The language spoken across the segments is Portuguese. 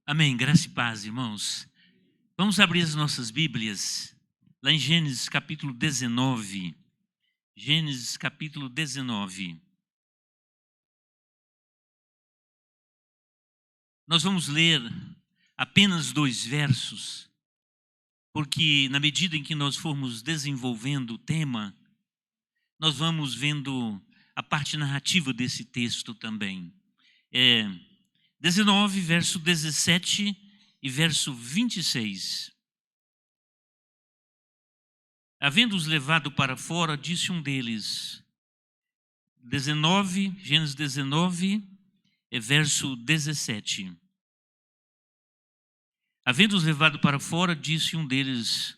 Amém. Graça e paz, irmãos. Vamos abrir as nossas Bíblias lá em Gênesis capítulo 19. Gênesis capítulo 19. Nós vamos ler apenas 2 versos, porque na medida em que nós formos desenvolvendo o tema, nós vamos vendo a parte narrativa desse texto também. 19, verso 17 e verso 26. Havendo-os levado para fora, disse um deles, Gênesis 19, verso 17. Havendo-os levado para fora, disse um deles,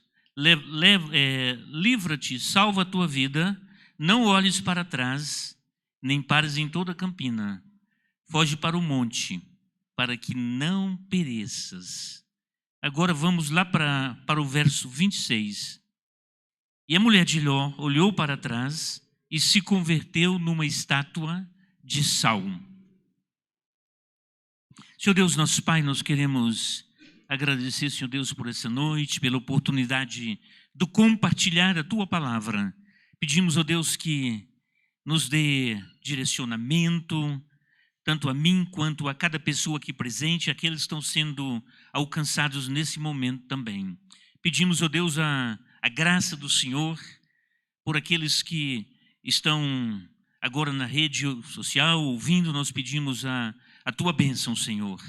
livra-te, salva a tua vida, não olhes para trás, nem pares em toda a campina, foge para o monte, para que não pereças. Agora vamos lá para o verso 26. E a mulher de Ló olhou para trás e se converteu numa estátua de sal. Senhor Deus, nosso Pai, nós queremos agradecer, Senhor Deus, por essa noite, pela oportunidade de compartilhar a Tua palavra. Pedimos, ó Deus, que nos dê direcionamento, tanto a mim quanto a cada pessoa aqui presente, aqueles que estão sendo alcançados nesse momento também. Pedimos, ó Deus, a graça do Senhor por aqueles que estão agora na rede social ouvindo. Nós pedimos a Tua bênção, Senhor.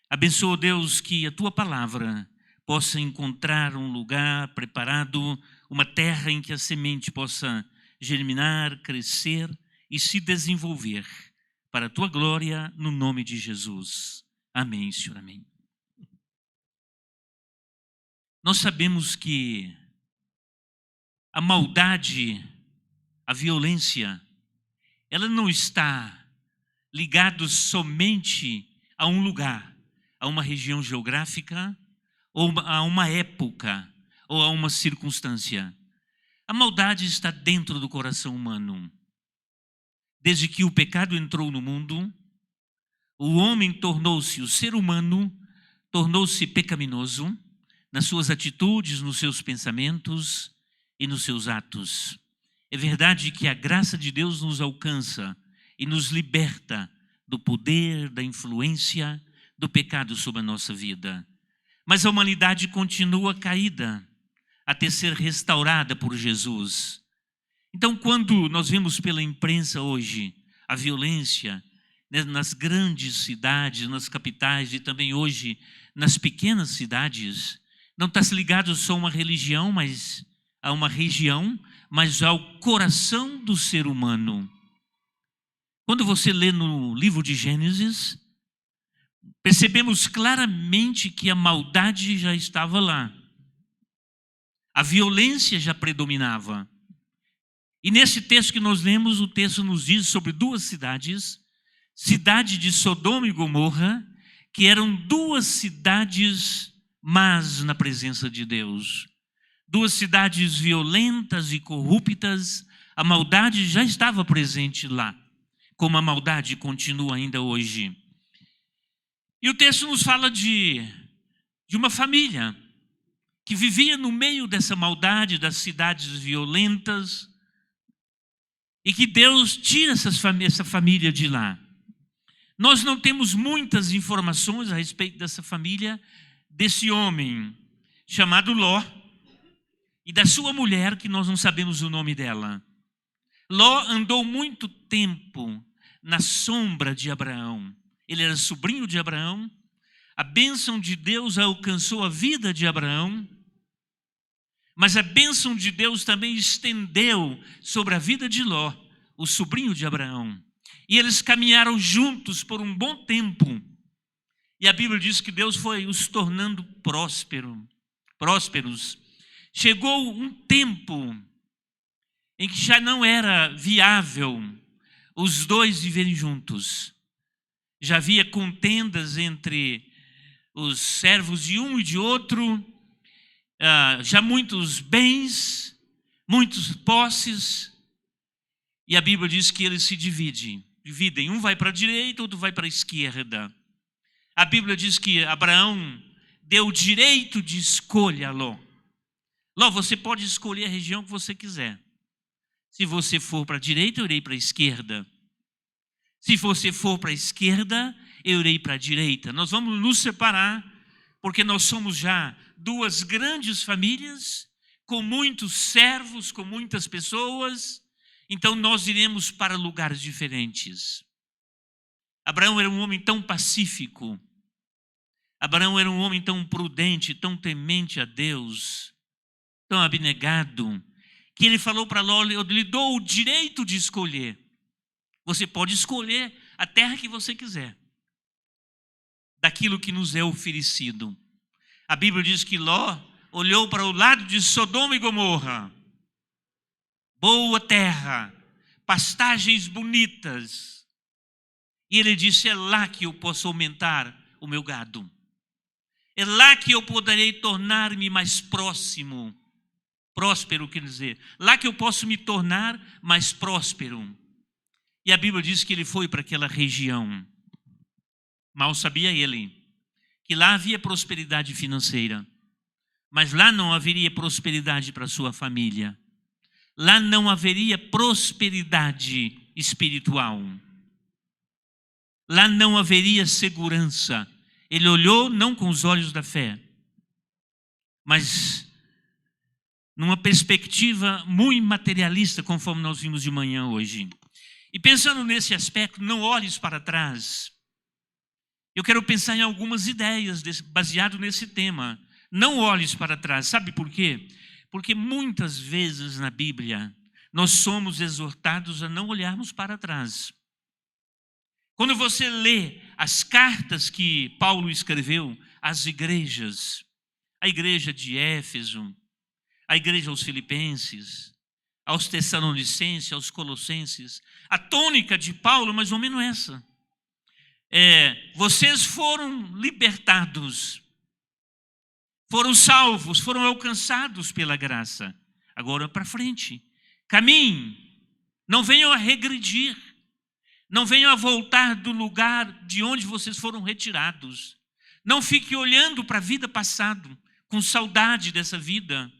Abençoa, Deus, que a Tua palavra possa encontrar um lugar preparado, uma terra em que a semente possa germinar, crescer e se desenvolver para a Tua glória, no nome de Jesus. Amém, Senhor, amém. Nós sabemos que a maldade, a violência, ela não está ligada somente a um lugar, a uma região geográfica, ou a uma época, ou a uma circunstância. A maldade está dentro do coração humano. Desde que o pecado entrou no mundo, o homem tornou-se, o ser humano, tornou-se pecaminoso nas suas atitudes, nos seus pensamentos e nos seus atos. É verdade que a graça de Deus nos alcança e nos liberta do poder, da influência do pecado sobre a nossa vida. Mas a humanidade continua caída até ser restaurada por Jesus. Então, quando nós vemos pela imprensa hoje a violência, né, nas grandes cidades, nas capitais e também hoje nas pequenas cidades, não está ligado só a uma religião, mas a uma região, mas ao coração do ser humano. Quando você lê no livro de Gênesis, percebemos claramente que a maldade já estava lá. A violência já predominava. E nesse texto que nós lemos, o texto nos diz sobre 2 cidades, cidade de Sodoma e Gomorra, que eram 2 cidades más na presença de Deus. 2 cidades violentas e corruptas. A maldade já estava presente lá, como a maldade continua ainda hoje. E o texto nos fala de uma família que vivia no meio dessa maldade, das cidades violentas, e que Deus tira essa família de lá. Nós não temos muitas informações a respeito dessa família, desse homem chamado Ló, e da sua mulher, que nós não sabemos o nome dela. Ló andou muito tempo na sombra de Abraão. Ele era sobrinho de Abraão. A bênção de Deus alcançou a vida de Abraão, mas a bênção de Deus também estendeu sobre a vida de Ló, o sobrinho de Abraão. E eles caminharam juntos por um bom tempo. E a Bíblia diz que Deus foi os tornando prósperos. Chegou um tempo em que já não era viável os 2 viverem juntos. Já havia contendas entre os servos de um e de outro, já muitos bens, muitas posses, e a Bíblia diz que eles se dividem. Um vai para a direita, outro vai para a esquerda. A Bíblia diz que Abraão deu o direito de escolha a Ló. Ló, você pode escolher a região que você quiser. Se você for para a direita, eu irei para a esquerda. Se você for para a esquerda, eu irei para a direita. Nós vamos nos separar, porque nós somos já duas grandes famílias, com muitos servos, com muitas pessoas. Então nós iremos para lugares diferentes. Abraão era um homem tão pacífico. Abraão era um homem tão prudente, tão temente a Deus, tão abnegado, que ele falou para Ló: eu lhe dou o direito de escolher. Você pode escolher a terra que você quiser, daquilo que nos é oferecido. A Bíblia diz que Ló olhou para o lado de Sodoma e Gomorra. Boa terra, pastagens bonitas. E ele disse: é lá que eu posso aumentar o meu gado. É lá que eu poderei tornar-me mais próximo. Próspero, quer dizer, lá que eu posso me tornar mais próspero. E a Bíblia diz que ele foi para aquela região. Mal sabia ele que lá havia prosperidade financeira, mas lá não haveria prosperidade para sua família. Lá não haveria prosperidade espiritual. Lá não haveria segurança. Ele olhou não com os olhos da fé, mas numa perspectiva muito materialista, conforme nós vimos de manhã hoje. E pensando nesse aspecto, não olhes para trás. Eu quero pensar em algumas ideias baseado nesse tema. Não olhes para trás. Sabe por quê? Porque muitas vezes na Bíblia nós somos exortados a não olharmos para trás. Quando você lê as cartas que Paulo escreveu às igrejas, a igreja de Éfeso, a igreja aos Filipenses, aos Tessalonicenses, aos Colossenses, a tônica de Paulo mais ou menos essa. Vocês foram libertados, foram salvos, foram alcançados pela graça. Agora para frente, caminhem, não venham a regredir, não venham a voltar do lugar de onde vocês foram retirados. Não fiquem olhando para a vida passada, com saudade dessa vida,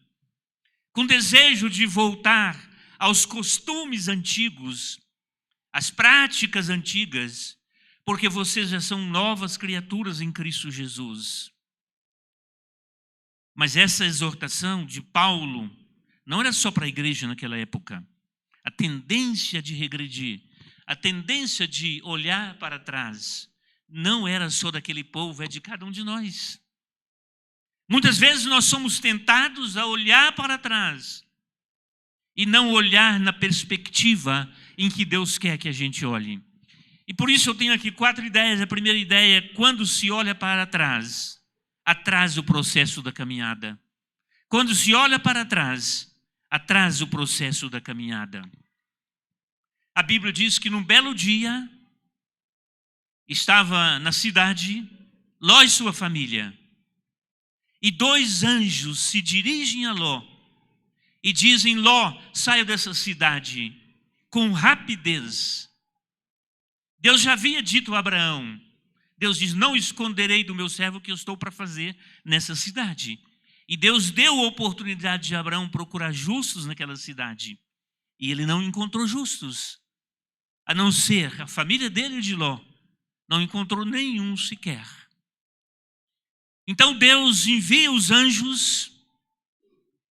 com desejo de voltar aos costumes antigos, às práticas antigas, porque vocês já são novas criaturas em Cristo Jesus. Mas essa exortação de Paulo não era só para a igreja naquela época. A tendência de regredir, a tendência de olhar para trás, não era só daquele povo, é de cada um de nós. Muitas vezes nós somos tentados a olhar para trás e não olhar na perspectiva em que Deus quer que a gente olhe. E por isso eu tenho aqui 4 ideias. A primeira ideia é: quando se olha para trás, atrasa o processo da caminhada. Quando se olha para trás, atrasa o processo da caminhada. A Bíblia diz que num belo dia, estava na cidade Ló e sua família, e 2 anjos se dirigem a Ló e dizem: Ló, saia dessa cidade com rapidez. Deus já havia dito a Abraão, Deus diz: não esconderei do meu servo o que eu estou para fazer nessa cidade. E Deus deu a oportunidade de Abraão procurar justos naquela cidade. E ele não encontrou justos, a não ser a família dele de Ló. Não encontrou nenhum sequer. Então Deus envia os anjos,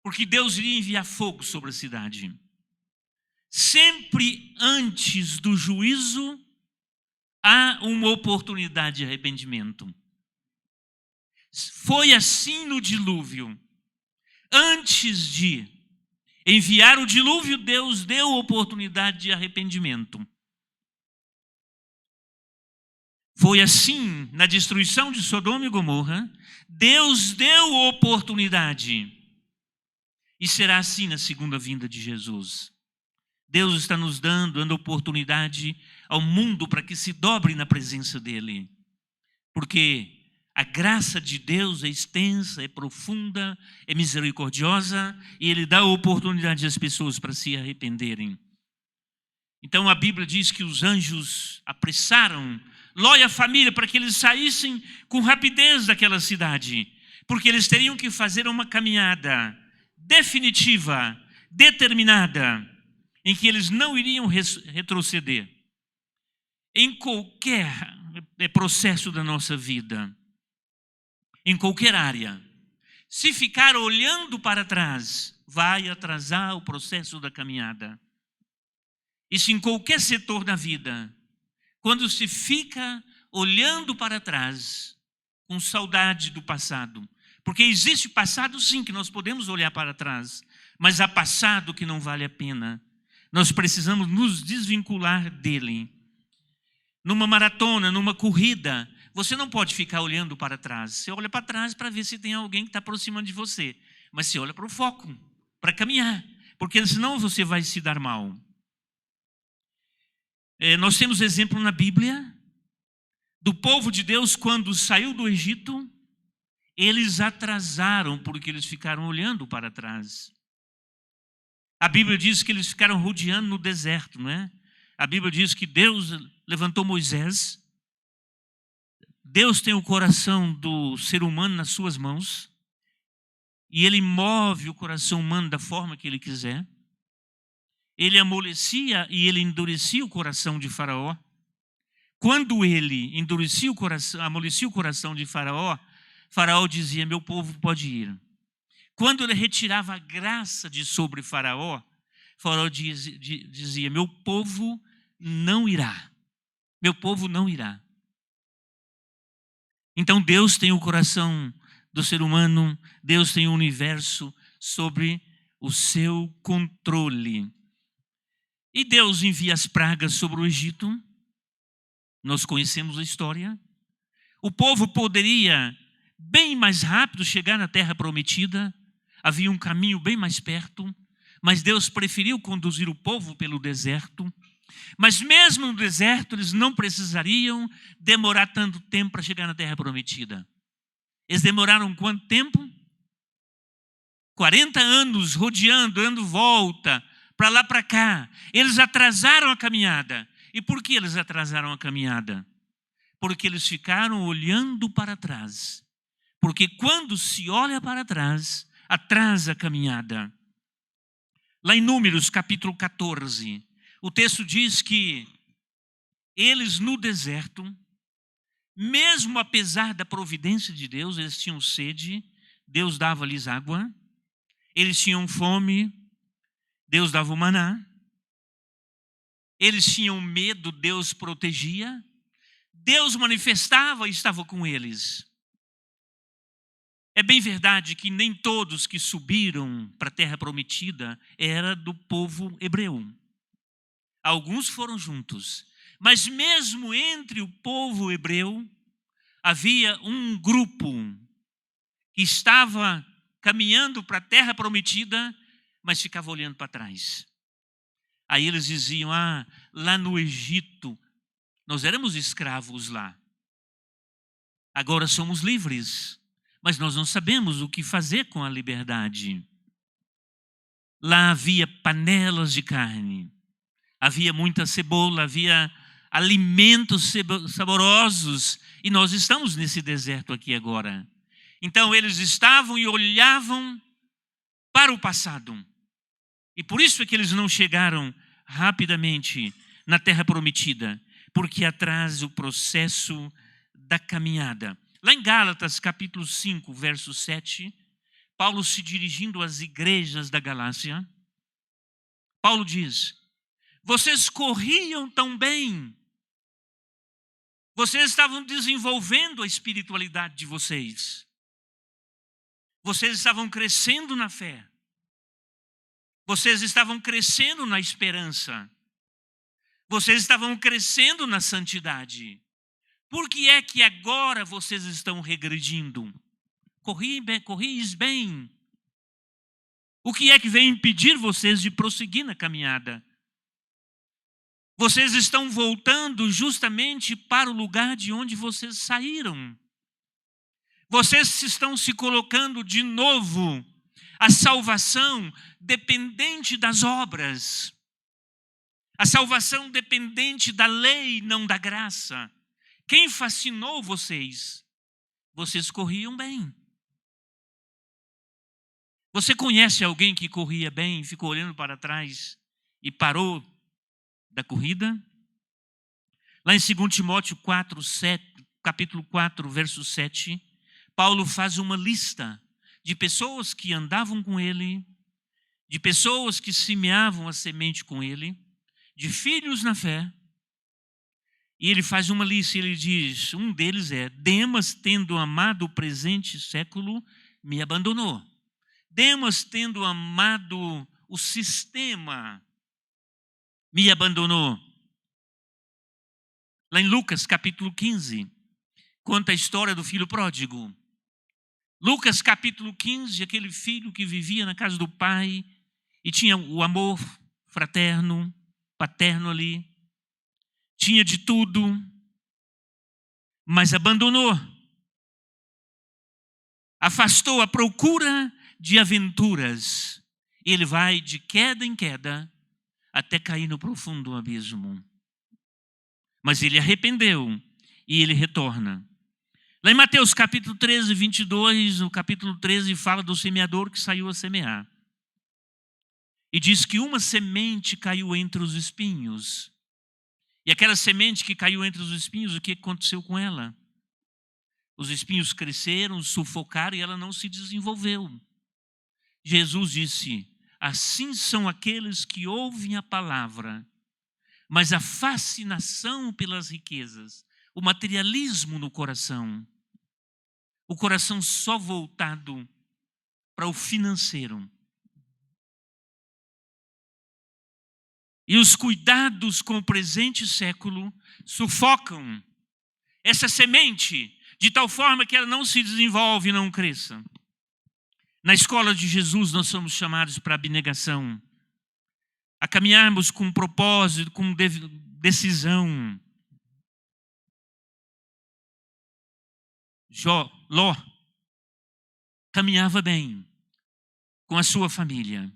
porque Deus iria enviar fogo sobre a cidade. Sempre antes do juízo, há uma oportunidade de arrependimento. Foi assim no dilúvio. Antes de enviar o dilúvio, Deus deu a oportunidade de arrependimento. Foi assim na destruição de Sodoma e Gomorra. Deus deu a oportunidade. E será assim na segunda vinda de Jesus. Deus está nos dando oportunidade ao mundo para que se dobre na presença dele. Porque a graça de Deus é extensa, é profunda, é misericordiosa, e ele dá a oportunidade às pessoas para se arrependerem. Então a Bíblia diz que os anjos apressaram Ló e a família, para que eles saíssem com rapidez daquela cidade, porque eles teriam que fazer uma caminhada definitiva, determinada, em que eles não iriam retroceder. Em qualquer processo da nossa vida, em qualquer área, se ficar olhando para trás, vai atrasar o processo da caminhada. Isso em qualquer setor da vida. Quando se fica olhando para trás, com saudade do passado. Porque existe passado, sim, que nós podemos olhar para trás, mas há passado que não vale a pena. Nós precisamos nos desvincular dele. Numa maratona, numa corrida, você não pode ficar olhando para trás. Você olha para trás para ver se tem alguém que está aproximando de você. Mas você olha para o foco, para caminhar, porque senão você vai se dar mal. Nós temos exemplo na Bíblia do povo de Deus quando saiu do Egito, eles atrasaram porque eles ficaram olhando para trás. A Bíblia diz que eles ficaram rodeando no deserto, não é? A Bíblia diz que Deus levantou Moisés. Deus tem o coração do ser humano nas suas mãos e ele move o coração humano da forma que ele quiser. Ele amolecia e ele endurecia o coração de Faraó. Quando ele endurecia o coração, amolecia o coração de Faraó, Faraó dizia: meu povo pode ir. Quando ele retirava a graça de sobre Faraó, Faraó dizia: meu povo não irá. Meu povo não irá. Então Deus tem o coração do ser humano, Deus tem o universo sobre o seu controle. E Deus envia as pragas sobre o Egito. Nós conhecemos a história. O povo poderia bem mais rápido chegar na terra prometida. Havia um caminho bem mais perto. Mas Deus preferiu conduzir o povo pelo deserto. Mas mesmo no deserto, eles não precisariam demorar tanto tempo para chegar na terra prometida. Eles demoraram quanto tempo? 40 anos rodeando, dando volta, para lá para cá. Eles atrasaram a caminhada. E por que eles atrasaram a caminhada? Porque eles ficaram olhando para trás. Porque quando se olha para trás, atrasa a caminhada. Lá em Números, capítulo 14, o texto diz que eles no deserto, mesmo apesar da providência de Deus, eles tinham sede, Deus dava-lhes água. Eles tinham fome, Deus dava o maná. Eles tinham medo, Deus protegia. Deus manifestava e estava com eles. É bem verdade que nem todos que subiram para a terra prometida era do povo hebreu. Alguns foram juntos. Mas mesmo entre o povo hebreu, havia um grupo que estava caminhando para a terra prometida, mas ficava olhando para trás. Aí eles diziam: lá no Egito, nós éramos escravos lá. Agora somos livres, mas nós não sabemos o que fazer com a liberdade. Lá havia panelas de carne, havia muita cebola, havia alimentos saborosos, e nós estamos nesse deserto aqui agora. Então eles estavam e olhavam para o passado. E por isso é que eles não chegaram rapidamente na terra prometida, porque atrasa o processo da caminhada. Lá em Gálatas, capítulo 5, verso 7, Paulo se dirigindo às igrejas da Galácia, Paulo diz: vocês corriam tão bem, vocês estavam desenvolvendo a espiritualidade de vocês, vocês estavam crescendo na fé, vocês estavam crescendo na esperança, vocês estavam crescendo na santidade. Por que é que agora vocês estão regredindo? Corris bem. O que é que vem impedir vocês de prosseguir na caminhada? Vocês estão voltando justamente para o lugar de onde vocês saíram. Vocês estão se colocando de novo a salvação dependente das obras. A salvação dependente da lei, não da graça. Quem fascinou vocês? Vocês corriam bem. Você conhece alguém que corria bem e ficou olhando para trás e parou da corrida? Lá em 2 Timóteo 4, capítulo 4, verso 7, Paulo faz uma lista de pessoas que andavam com ele, de pessoas que semeavam a semente com ele, de filhos na fé. E ele faz uma lista, ele diz, um deles é: Demas, tendo amado o presente século, me abandonou. Demas, tendo amado o sistema, me abandonou. Lá em Lucas, capítulo 15, conta a história do filho pródigo. Lucas, capítulo 15, aquele filho que vivia na casa do pai e tinha o amor fraterno, paterno ali, tinha de tudo, mas abandonou. Afastou a procura de aventuras. Ele vai de queda em queda até cair no profundo abismo. Mas ele arrependeu e ele retorna. Lá em Mateus capítulo 13, 22, no capítulo 13 fala do semeador que saiu a semear. E diz que uma semente caiu entre os espinhos. E aquela semente que caiu entre os espinhos, o que aconteceu com ela? Os espinhos cresceram, sufocaram e ela não se desenvolveu. Jesus disse: assim são aqueles que ouvem a palavra, mas a fascinação pelas riquezas, o materialismo no coração, o coração só voltado para o financeiro. E os cuidados com o presente século sufocam essa semente de tal forma que ela não se desenvolve e não cresça. Na escola de Jesus nós somos chamados para abnegação, a caminharmos com propósito, com decisão. Ló caminhava bem com a sua família,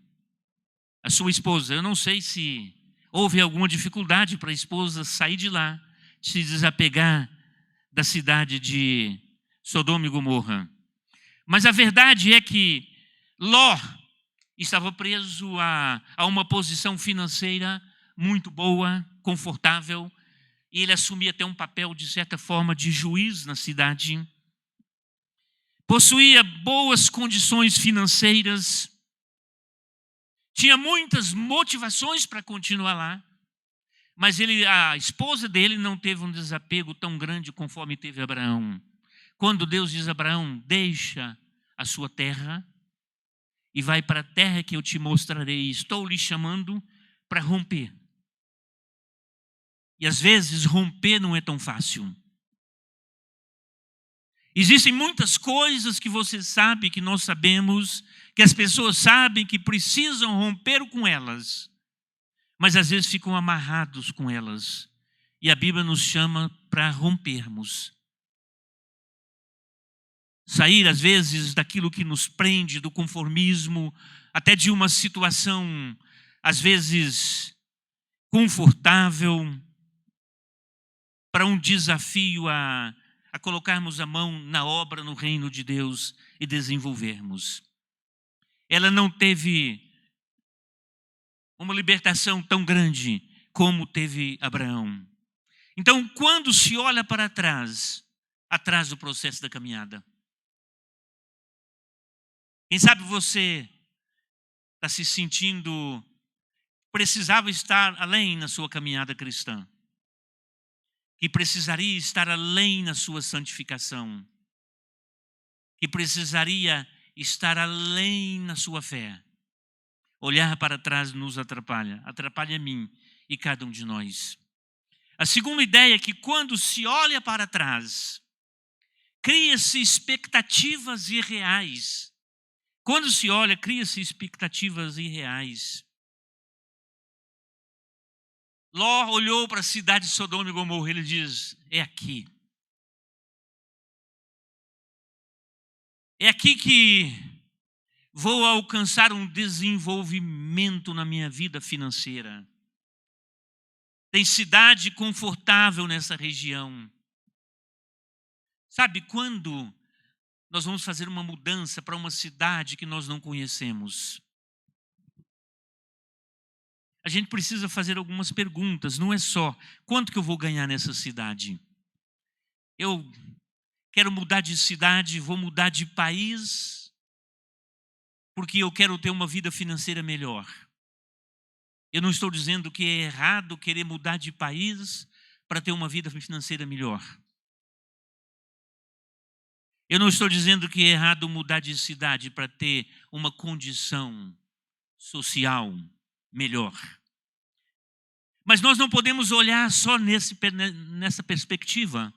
a sua esposa. Eu não sei se houve alguma dificuldade para a esposa sair de lá, se desapegar da cidade de Sodoma e Gomorra. Mas a verdade é que Ló estava preso a uma posição financeira muito boa, confortável, e ele assumia até um papel, de certa forma, de juiz na cidade. Possuía boas condições financeiras, tinha muitas motivações para continuar lá, mas a esposa dele não teve um desapego tão grande conforme teve Abraão. Quando Deus diz a Abraão: deixa a sua terra e vai para a terra que eu te mostrarei, estou lhe chamando para romper. E às vezes romper não é tão fácil. Existem muitas coisas que você sabe, que nós sabemos, que as pessoas sabem que precisam romper com elas, mas às vezes ficam amarrados com elas. E a Bíblia nos chama para rompermos. Sair, às vezes, daquilo que nos prende, do conformismo, até de uma situação, às vezes, confortável, para um desafio a colocarmos a mão na obra no reino de Deus e desenvolvermos. Ela não teve uma libertação tão grande como teve Abraão. Então, quando se olha para trás, atrás do processo da caminhada, quem sabe você está se sentindo, precisava estar além na sua caminhada cristã, que precisaria estar além na sua santificação, que precisaria estar além na sua fé. Olhar para trás nos atrapalha a mim e cada um de nós. A segunda ideia é que quando se olha para trás, cria-se expectativas irreais. Quando se olha, cria-se expectativas irreais. Ló olhou para a cidade de Sodoma e Gomorra, ele diz: é aqui. É aqui que vou alcançar um desenvolvimento na minha vida financeira. Tem cidade confortável nessa região. Sabe quando nós vamos fazer uma mudança para uma cidade que nós não conhecemos? A gente precisa fazer algumas perguntas, não é só quanto que eu vou ganhar nessa cidade. Eu quero mudar de cidade, vou mudar de país, porque eu quero ter uma vida financeira melhor. Eu não estou dizendo que é errado querer mudar de país para ter uma vida financeira melhor. Eu não estou dizendo que é errado mudar de cidade para ter uma condição social melhor. Mas nós não podemos olhar só nessa perspectiva.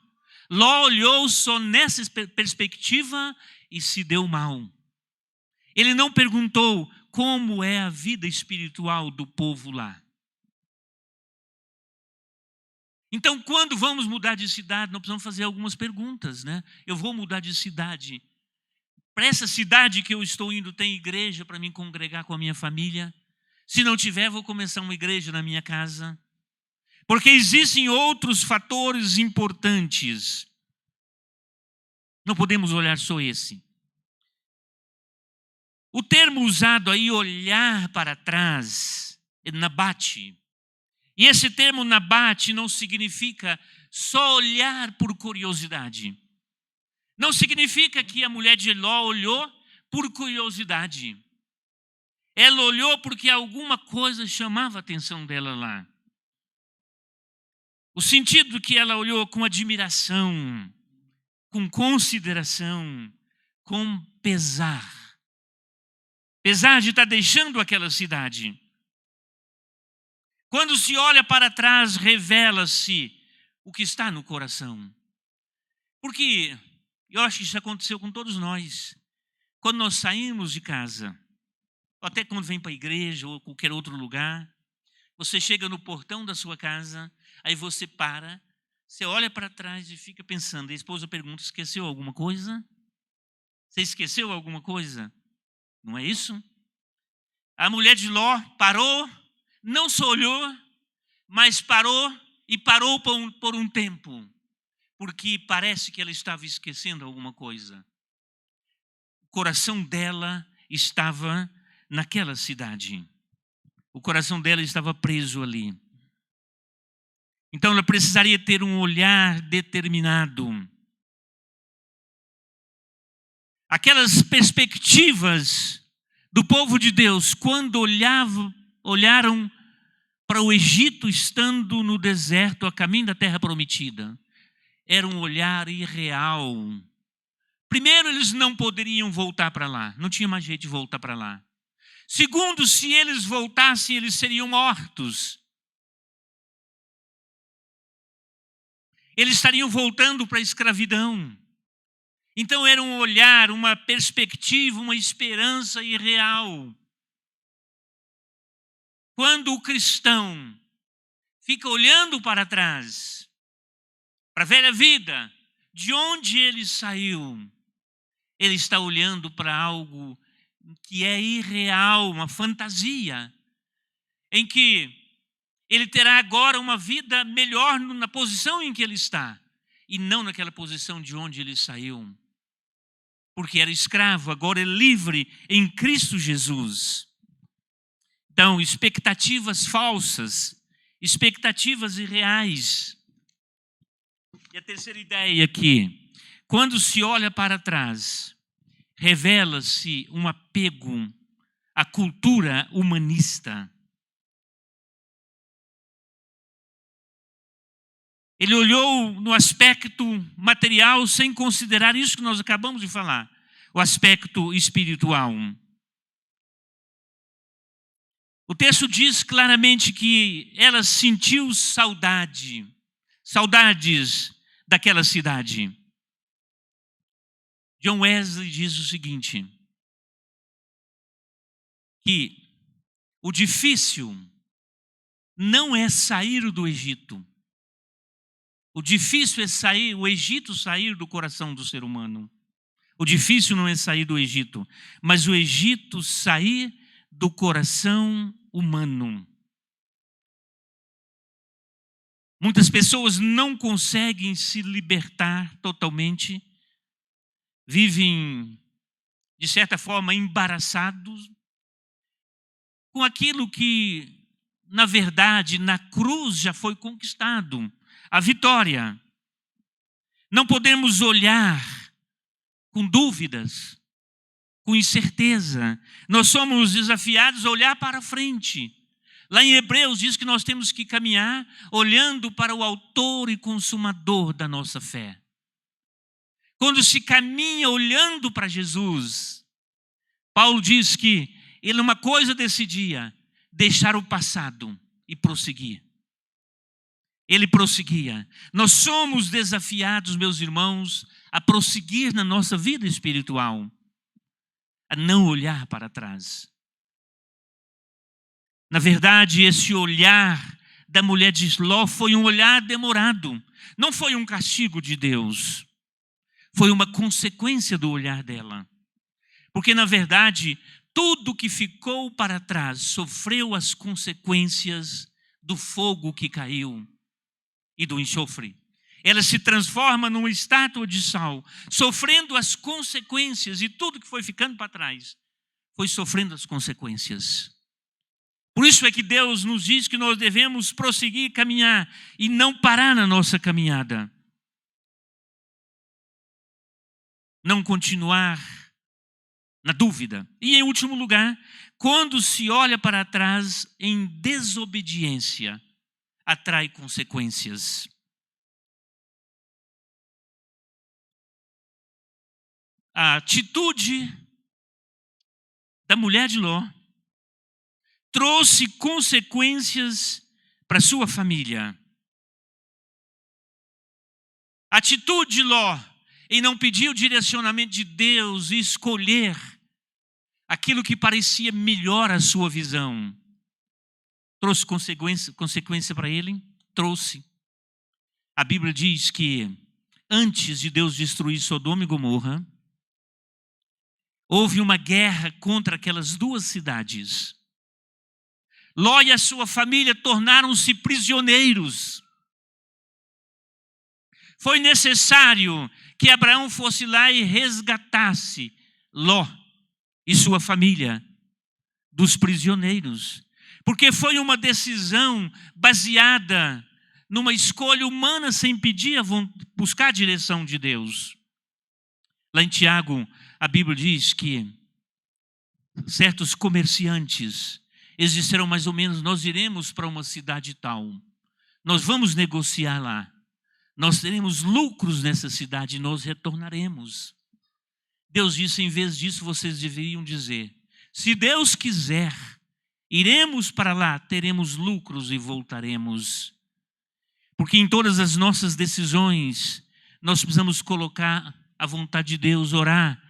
Ló olhou só nessa perspectiva e se deu mal. Ele não perguntou como é a vida espiritual do povo lá. Então, quando vamos mudar de cidade, nós precisamos fazer algumas perguntas, né? Eu vou mudar de cidade. Para essa cidade que eu estou indo, tem igreja para me congregar com a minha família? Se não tiver, vou começar uma igreja na minha casa. Porque existem outros fatores importantes. Não podemos olhar só esse. O termo usado aí, olhar para trás, é nabate. E esse termo nabate não significa só olhar por curiosidade. Não significa que a mulher de Ló olhou por curiosidade. Ela olhou porque alguma coisa chamava a atenção dela lá. O sentido que ela olhou com admiração, com consideração, com pesar. Pesar de estar deixando aquela cidade. Quando se olha para trás, revela-se o que está no coração. Porque eu acho que isso aconteceu com todos nós. Quando nós saímos de casa, ou até quando vem para a igreja ou qualquer outro lugar, você chega no portão da sua casa, aí você para, você olha para trás e fica pensando. A esposa pergunta, esqueceu alguma coisa? Você esqueceu alguma coisa? Não é isso? A mulher de Ló parou, não só olhou, mas parou e parou por um tempo, porque parece que ela estava esquecendo alguma coisa. O coração dela estava naquela cidade. O coração dela estava preso ali. Então ela precisaria ter um olhar determinado. Aquelas perspectivas do povo de Deus, quando olharam para o Egito estando no deserto, a caminho da terra prometida, era um olhar irreal. Primeiro, eles não poderiam voltar para lá, não tinha mais jeito de voltar para lá. Segundo, se eles voltassem, eles seriam mortos. Eles estariam voltando para a escravidão. Então era um olhar, uma perspectiva, uma esperança irreal. Quando o cristão fica olhando para trás, para a velha vida, de onde ele saiu, ele está olhando para algo que é irreal, uma fantasia, em que ele terá agora uma vida melhor na posição em que ele está, e não naquela posição de onde ele saiu. Porque era escravo, agora é livre em Cristo Jesus. Então, expectativas falsas, expectativas irreais. E a terceira ideia aqui, quando se olha para trás, revela-se um apego à cultura humanista. Ele olhou no aspecto material sem considerar isso que nós acabamos de falar, o aspecto espiritual. O texto diz claramente que ela sentiu saudades daquela cidade. John Wesley diz o seguinte, que o difícil não é sair do Egito. O difícil é o Egito sair do coração do ser humano. O difícil não é sair do Egito, mas o Egito sair do coração humano. Muitas pessoas não conseguem se libertar totalmente, vivem, de certa forma, embaraçados com aquilo que, na verdade, na cruz já foi conquistado, a vitória. Não podemos olhar com dúvidas, com incerteza. Nós somos desafiados a olhar para frente. Lá em Hebreus diz que nós temos que caminhar olhando para o autor e consumador da nossa fé. Quando se caminha olhando para Jesus, Paulo diz que ele uma coisa decidia, deixar o passado e prosseguir. Ele prosseguia. Nós somos desafiados, meus irmãos, a prosseguir na nossa vida espiritual, a não olhar para trás. Na verdade, esse olhar da mulher de Ló foi um olhar demorado. Não foi um castigo de Deus. Foi uma consequência do olhar dela. Porque, na verdade, tudo que ficou para trás sofreu as consequências do fogo que caiu e do enxofre. Ela se transforma numa estátua de sal, sofrendo as consequências, e tudo que foi ficando para trás foi sofrendo as consequências. Por isso é que Deus nos diz que nós devemos prosseguir, caminhar e não parar na nossa caminhada. Não continuar na dúvida. E em último lugar, quando se olha para trás em desobediência, atrai consequências. A atitude da mulher de Ló trouxe consequências para sua família. A atitude de Ló em não pedir o direcionamento de Deus e escolher aquilo que parecia melhor à sua visão, trouxe consequência para ele? Trouxe. A Bíblia diz que antes de Deus destruir Sodoma e Gomorra, houve uma guerra contra aquelas duas cidades. Ló e a sua família tornaram-se prisioneiros. Foi necessário que Abraão fosse lá e resgatasse Ló e sua família dos prisioneiros. Porque foi uma decisão baseada numa escolha humana sem pedir, buscar a direção de Deus. Lá em Tiago, a Bíblia diz que certos comerciantes, eles disseram mais ou menos, nós iremos para uma cidade tal, nós vamos negociar lá, nós teremos lucros nessa cidade e nós retornaremos. Deus disse, em vez disso, vocês deveriam dizer, se Deus quiser, iremos para lá, teremos lucros e voltaremos. Porque em todas as nossas decisões, nós precisamos colocar a vontade de Deus, orar,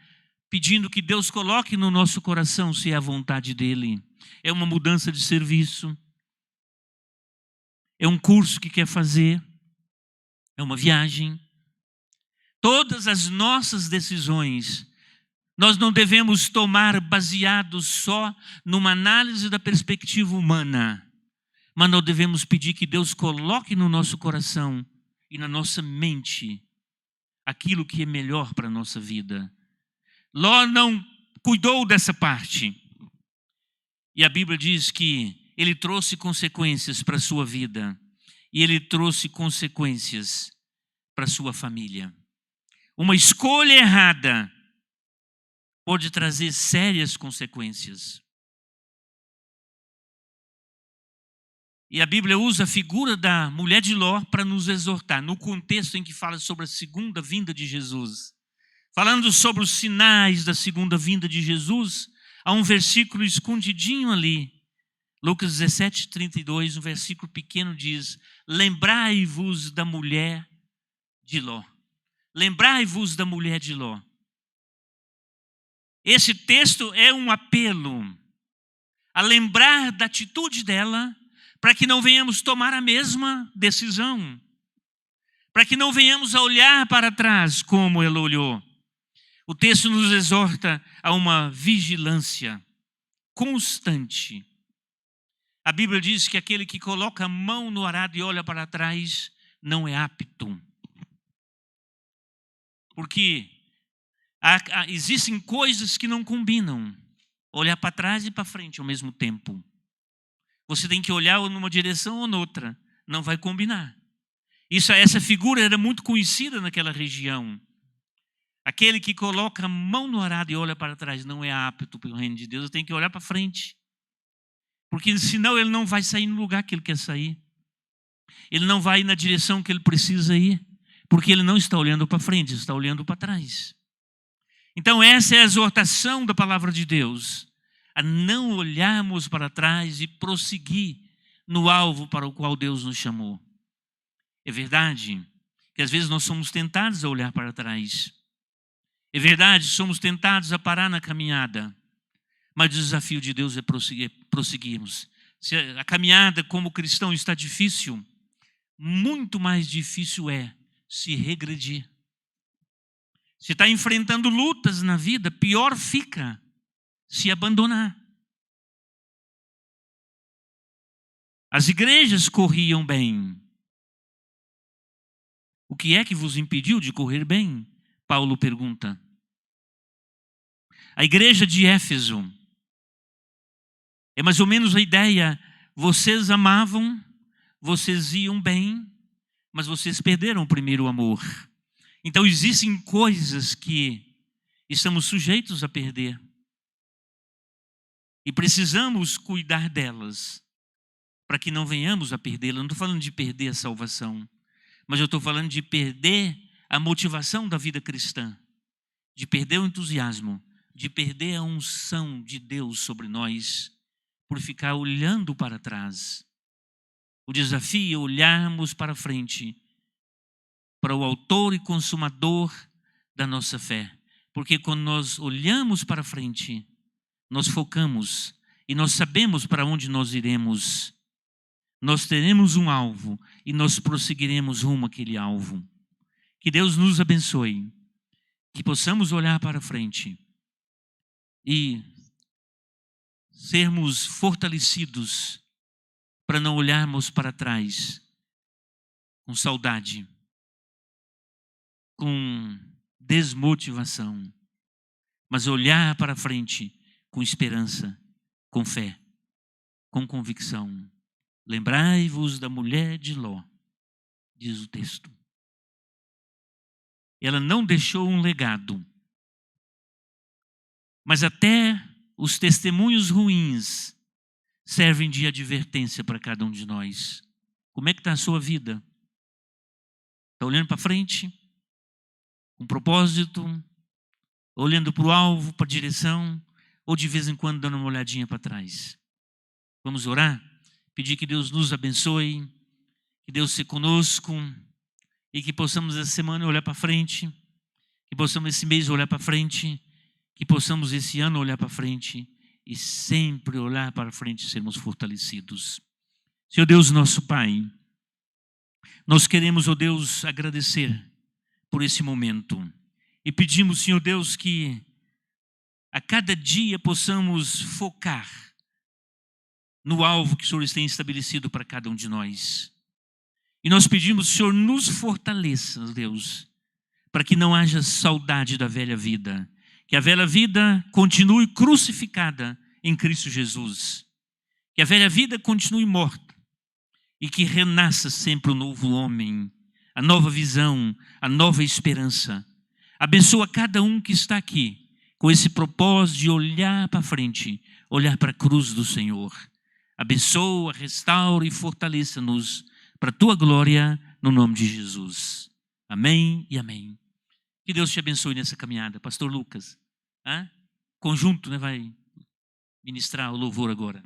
pedindo que Deus coloque no nosso coração se é a vontade dEle. É uma mudança de serviço, é um curso que quer fazer, é uma viagem. Todas as nossas decisões, nós não devemos tomar baseados só numa análise da perspectiva humana, mas nós devemos pedir que Deus coloque no nosso coração e na nossa mente aquilo que é melhor para a nossa vida. Ló não cuidou dessa parte. E a Bíblia diz que ele trouxe consequências para a sua vida. E ele trouxe consequências para a sua família. Uma escolha errada pode trazer sérias consequências. E a Bíblia usa a figura da mulher de Ló para nos exortar, no contexto em que fala sobre a segunda vinda de Jesus. Falando sobre os sinais da segunda vinda de Jesus, há um versículo escondidinho ali. Lucas 17, 32, um versículo pequeno diz, lembrai-vos da mulher de Ló. Lembrai-vos da mulher de Ló. Esse texto é um apelo a lembrar da atitude dela, para que não venhamos tomar a mesma decisão, para que não venhamos a olhar para trás como ela olhou. O texto nos exorta a uma vigilância constante. A Bíblia diz que aquele que coloca a mão no arado e olha para trás não é apto. Porque existem coisas que não combinam. Olhar para trás e para frente ao mesmo tempo. Você tem que olhar numa direção ou noutra. Não vai combinar. Essa figura era muito conhecida naquela região. Aquele que coloca a mão no arado e olha para trás não é apto para o reino de Deus. Tem que olhar para frente. Porque senão ele não vai sair no lugar que ele quer sair. Ele não vai na direção que ele precisa ir. Porque ele não está olhando para frente, está olhando para trás. Então essa é a exortação da palavra de Deus. A não olharmos para trás e prosseguir no alvo para o qual Deus nos chamou. É verdade que às vezes nós somos tentados a olhar para trás. É verdade, somos tentados a parar na caminhada. Mas o desafio de Deus é prosseguirmos. Se a caminhada como cristão está difícil, muito mais difícil é se regredir. Se está enfrentando lutas na vida, pior fica se abandonar. As igrejas corriam bem. O que é que vos impediu de correr bem? Paulo pergunta. A igreja de Éfeso, é mais ou menos a ideia, vocês amavam, vocês iam bem, mas vocês perderam o primeiro amor. Então existem coisas que estamos sujeitos a perder. E precisamos cuidar delas, para que não venhamos a perdê-las. Não estou falando de perder a salvação, mas eu estou falando de perder a motivação da vida cristã, de perder o entusiasmo, de perder a unção de Deus sobre nós, por ficar olhando para trás. O desafio é olharmos para frente, para o autor e consumador da nossa fé. Porque quando nós olhamos para frente, nós focamos e nós sabemos para onde nós iremos. Nós teremos um alvo e nós prosseguiremos rumo àquele alvo. Que Deus nos abençoe, que possamos olhar para frente e sermos fortalecidos para não olharmos para trás com saudade, com desmotivação, mas olhar para frente com esperança, com fé, com convicção. Lembrai-vos da mulher de Ló, diz o texto. Ela não deixou um legado, mas até os testemunhos ruins servem de advertência para cada um de nós. Como é que está a sua vida? Está olhando para frente? Com propósito? Olhando para o alvo, para a direção? Ou de vez em quando dando uma olhadinha para trás? Vamos orar? Pedir que Deus nos abençoe, que Deus seja conosco e que possamos essa semana olhar para frente, que possamos esse mês olhar para frente, que possamos esse ano olhar para frente e sempre olhar para frente e sermos fortalecidos. Senhor Deus, nosso Pai, nós queremos, ó Deus, agradecer por esse momento e pedimos, Senhor Deus, que a cada dia possamos focar no alvo que o Senhor tem estabelecido para cada um de nós. E nós pedimos, Senhor, nos fortaleça, Deus, para que não haja saudade da velha vida, que a velha vida continue crucificada em Cristo Jesus, que a velha vida continue morta e que renasça sempre o novo homem, a nova visão, a nova esperança. Abençoa cada um que está aqui com esse propósito de olhar para frente, olhar para a cruz do Senhor. Abençoa, restaura e fortaleça-nos para a tua glória, no nome de Jesus. Amém e amém. Que Deus te abençoe nessa caminhada. Pastor Lucas, conjunto, né, vai ministrar o louvor agora.